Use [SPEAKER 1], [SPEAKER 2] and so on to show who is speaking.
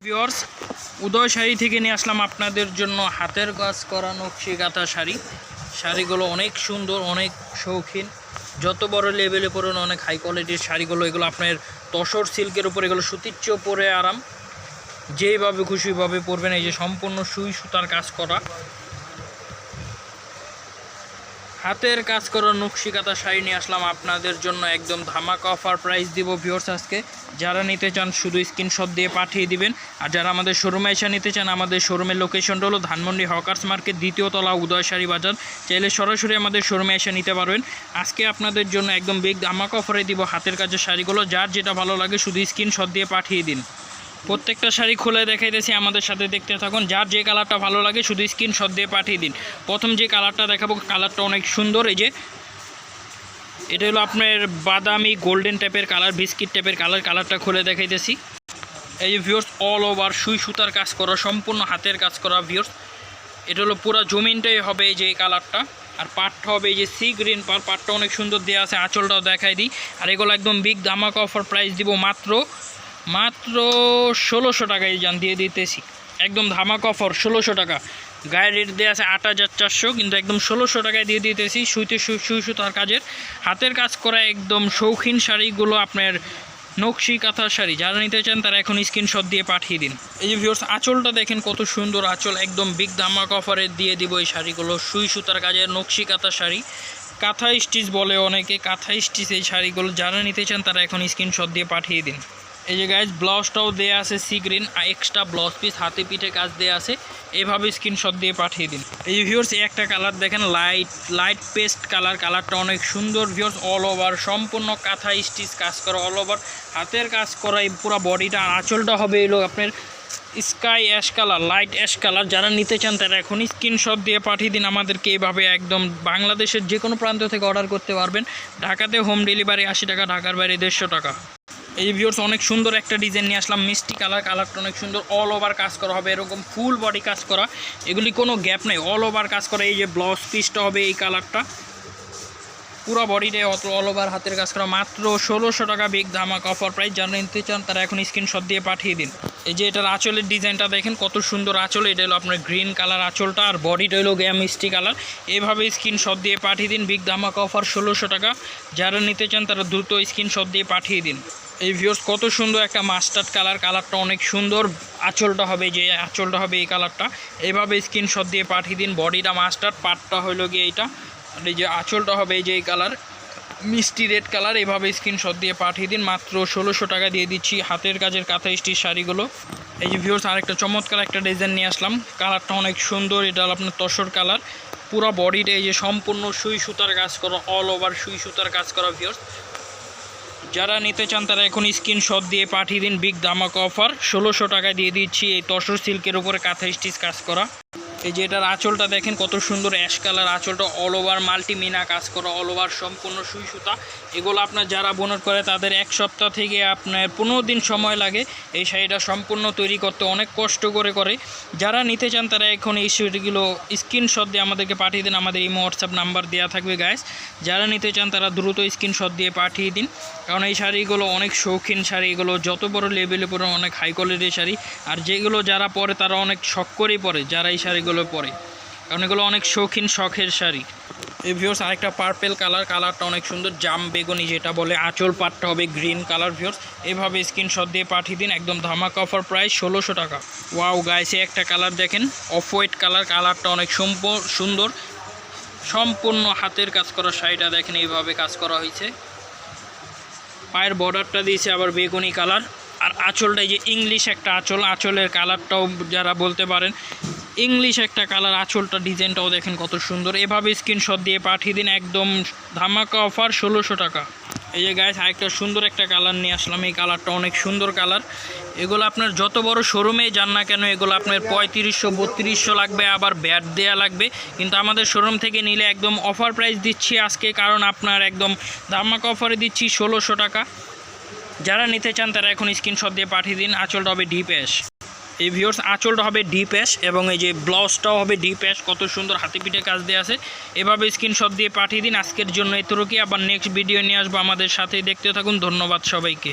[SPEAKER 1] Viewers উদয় শাড়ি থেকে নিয়ে আসলাম আপনাদের জন্য হাতের কাজ করা নকশি কাঁথা শাড়ি। শাড়িগুলো অনেক সুন্দর, অনেক শৌখিন, যত বড় লেভেলে পড়ুন অনেক হাই কোয়ালিটির শাড়িগুলো। এগুলো আপনার তসর সিল্কের উপর, এগুলো সুতিচ্চ পরে আরাম, যেইভাবে খুশিভাবে পরবেন। এই যে সম্পূর্ণ সুই সুতার কাজ করা হাতের কাজ করা নকশি কাঁথা শাড়ি নিয়ে আসলাম আপনাদের জন্য। একদম ধামাকা অফার প্রাইস দিব ভিউয়ার্স আজকে। যারা নিতে চান শুধু স্ক্রিনশট দিয়ে পাঠিয়ে দিবেন। আর যারা আমাদের শোরুমে এসে নিতে চান, আমাদের শোরুমের লোকেশনটা হলো ধানমন্ডি হকার্স মার্কেট, দ্বিতীয় তলা, উদয় শাড়ি বাজার। চাইলে সরাসরি আমাদের শোরুমে এসে নিতে পারবেন। আজকে আপনাদের জন্য একদম বিগ ধামাকা অফারে দিব হাতের কাজের শাড়িগুলো। যার যেটা ভালো লাগে শুধু স্ক্রিনশট দিয়ে পাঠিয়ে দিন। প্রত্যেকটা শাড়ি খুলে দেখাইতেছি, আমাদের সাথে দেখতে থাকুন। যার যে কালারটা ভালো লাগে শুধু স্ক্রিনশট দিয়ে পাঠিয়ে দিন। প্রথম যে কালারটা দেখাবো, কালারটা অনেক সুন্দর। এই যে এটা হলো আপনার বাদামি গোল্ডেন টাইপের কালার, বিস্কিট টাইপের কালার। কালারটা খুলে দেখাইতেছি। এই যে ভিউয়ার্স অল ওভার সুই সুতার কাজ করা, সম্পূর্ণ হাতের কাজ করা ভিউয়ার্স। এটা হলো পুরো জমিনটাই হবে এই যে এই কালারটা। আর পাটটা হবে এই যে সি গ্রিন পার, পাটটা অনেক সুন্দর দেওয়া আছে। আঁচলটাও দেখাই দিই। আর এগুলো একদম বিগ ধামাকা অফার প্রাইস দিব মাত্র 1600 টাকায় জান দিয়ে দিতেছি। একদম ধামাকা অফার 1600 টাকা। গায়ের রেট দেওয়া আছে 8400, কিন্তু একদম 1600 টাকায় দিয়ে দিতেছি। সুই সুতার কাজের হাতের কাজ করা একদম শৌখিন শাড়িগুলো, আপনার নকশি কাঁথার শাড়ি। যারা নিতে চান তারা এখন স্ক্রিনশট দিয়ে পাঠিয়ে দিন। এই যে ভিউয়ার্স আঁচলটা দেখেন কত সুন্দর আঁচল, একদম বিগ ধামাকা অফারে দিয়ে দিব এই শাড়িগুলো। সুই সুতার কাজের নকশি কাঁথা শাড়ি, কাঁথা স্টিচ বলে অনেকে, কাঁথা স্টিচ এই শাড়িগুলো। যারা নিতে চান তারা এখন স্ক্রিনশট দিয়ে পাঠিয়ে দিন। এই যে গাইজ ব্লাউজটাও দেয়া আছে sea green, extra blouse piece হাতে পিঠে কাজ দেওয়া আছে। এভাবে স্ক্রিনশট দিয়ে পাঠিয়ে দিন। এই যে ভিউয়ার্স একটা কালার দেখেন, লাইট পেস্ট কালার। কালারটা অনেক সুন্দর ভিউয়ার্স। অল ওভার সম্পূর্ণ কাঁথা স্টিচ কাজ করা, অল ওভার হাতের কাজ করা এই পুরো বডিটা। আর আঁচলটা হবে এলো আপনার sky ash colour, light ash colour. যারা নিতে চান তারা এখনই স্ক্রিনশট দিয়ে পাঠিয়ে দিন আমাদেরকে। এইভাবে একদম বাংলাদেশের যে কোনো প্রান্ত থেকে অর্ডার করতে পারবেন। ঢাকাতে হোম ডেলিভারি 80 টাকা, ঢাকার বাইরে 150 টাকা। এই ভিউয়ার্স অনেক সুন্দর একটা ডিজাইন নিয়ে আসলাম, মিষ্টি কালার। কালারটা অনেক সুন্দর, অল ওভার কাজ করা হবে, এরকম ফুল বডি কাজ করা, এগুলি কোনো গ্যাপ নেই, অল ওভার কাজ করা। এই যে ব্লাউজ পিসটা হবে এই কালারটা, পুরো বডিটাই অল ওভার হাতের কাজ করা। মাত্র 1600 টাকা বিগ ধামাকা অফার প্রাইস। যারা নিতে চান তারা এখন স্ক্রিনশট দিয়ে পাঠিয়ে দিন। এই যে এটার আঁচলের ডিজাইনটা দেখেন কত সুন্দর আঁচল। এটা হলো আপনার গ্রিন কালার আঁচলটা, আর বডিটা হলো গিয়ে মিষ্টি কালার। এভাবে স্ক্রিনশট দিয়ে পাঠিয়ে দিন। বিগ ধামাকা অফার 1600 টাকা। যারা নিতে চান তারা দ্রুত স্ক্রিনশট দিয়ে পাঠিয়ে দিন। এই ভিউয়ার্স কত সুন্দর একটা মাস্টার্ড কালার। কালারটা অনেক সুন্দর। আঁচলটা হবে যে আঁচলটা হবে এই কালারটা। এভাবে স্ক্রিনশট দিয়ে পাঠিয়ে দিন। বডিটা মাস্টার্ড, পাটটা হইলো গিয়ে এইটা, আর এই যে আঁচলটা হবে এই যে এই কালার, মিষ্টি রেড কালার। এভাবে স্ক্রিনশট দিয়ে পাঠিয়ে দিন। মাত্র 1600 টাকা দিয়ে দিচ্ছি হাতের কাজের কাঁথা স্টিচ শাড়িগুলো। এই যে ভিউয়ার্স আরেকটা চমৎকার একটা ডিজাইন নিয়ে আসলাম। কালারটা অনেক সুন্দর। এটা আপনার তসর কালার, পুরো বডিটা এই যে সম্পূর্ণ সুই সুতার কাজ করা, অল ওভার সুই সুতার কাজ করা ভিউয়ার্স। যারা নিতে চান তারা এখন স্ক্রিনশট দিয়ে পাঠিয়ে দিন। বিগ ধামাকা অফার 1600 টাকায় দিয়ে দিচ্ছি এই তসর সিল্কের উপরে কাঁথা স্টিচ কাজ করা। এই যে এটার আঁচলটা দেখেন কত সুন্দর অ্যাশ কালার আঁচলটা, অল ওভার মাল্টি মিনা কাজ করা, অল ওভার সম্পূর্ণ সুই সুতা। এগুলো আপনার যারা বোনার করে তাদের 1 সপ্তাহ থেকে আপনার 15 দিন সময় লাগে এই শাড়িটা সম্পূর্ণ তৈরি করতে, অনেক কষ্ট করে। যারা নিতে চান তারা এখন এই শাড়িগুলো স্ক্রিনশট দিয়ে আমাদেরকে পাঠিয়ে দিন। আমাদের এই হোয়াটসঅ্যাপ নাম্বার দেওয়া থাকবে গাইস। যারা নিতে চান তারা দ্রুত স্ক্রিনশট দিয়ে পাঠিয়ে দিন, কারণ এই শাড়িগুলো অনেক শৌখিন শাড়ি। এগুলো যত বড় লেভেলে পরে অনেক হাই কোয়ালিটির শাড়ি। আর যেগুলো যারা পরে তারা অনেক শখ করেই পরে, যারা এই শাড়িগুলো পরে, কারণ এগুলো অনেক শৌখিন শখের শাড়ি। এই ভিউয়ার্স আরেকটা পার্পেল কালার। কালারটা অনেক সুন্দর, জাম বেগুনি যেটা বলে। আঁচল পাটটা হবে গ্রিন কালার ভিউয়ার্স। এভাবে স্ক্রিনশট দিয়ে পাঠিয়ে দিন। একদম ধামাকা অফার প্রাইস 1600 টাকা। ওয়াও গাইস একটা কালার দেখেন, অফ হোয়াইট কালার। কালারটা অনেক সুন্দর, সম্পূর্ণ হাতের কাজ করা শাড়িটা দেখেন এইভাবে কাজ করা হয়েছে। পায়ের বর্ডারটা দিয়েছে আবার বেগুনি কালার। আর আঁচলটা এই যে ইংলিশ একটা আঁচল, আঁচলের কালারটাও যারা বলতে পারেন ইংলিশ একটা কালার। আঁচলটা ডিজাইনটাও দেখেন কত সুন্দর। এভাবে স্ক্রিনশট দিয়ে পাঠিয়ে দিন। একদম ধামাকা অফার 1600 টাকা। এই যে গাইস আরেকটা সুন্দর একটা কালার নিয়ে আসলাম। এই কালারটা অনেক সুন্দর কালার। এগুলো আপনার যত বড় শোরুমে যান না কেন এগুলো আপনার 3500 3200 লাগবে, আবার ব্যাট দেয়া লাগবে। কিন্তু আমাদের শোরুম থেকে নিলে একদম অফার প্রাইস দিচ্ছি আজকে, কারণ আপনার একদম ধামাকা অফারে দিচ্ছি 1600 টাকা। যারা নিতে চান তারা এখন স্ক্রিনশট দিয়ে পাঠিয়ে দিন। আঁচলটা হবে ডিপ অ্যাশ। এই ভিউয়ার্স আঁচলটা হবে ডিপ অ্যাশ, এবং এই যে ব্লাউজটাও হবে ডিপ অ্যাশ। কত সুন্দর হাতে পিঠে কাজ দেওয়া আছে। এভাবে স্ক্রিনশট দিয়ে পাঠিয়ে দিন। আজকের জন্য এতটুকুই। আবার নেক্সট ভিডিও নিয়ে আসবো, আমাদের সাথেই দেখতে থাকুন। ধন্যবাদ সবাইকে।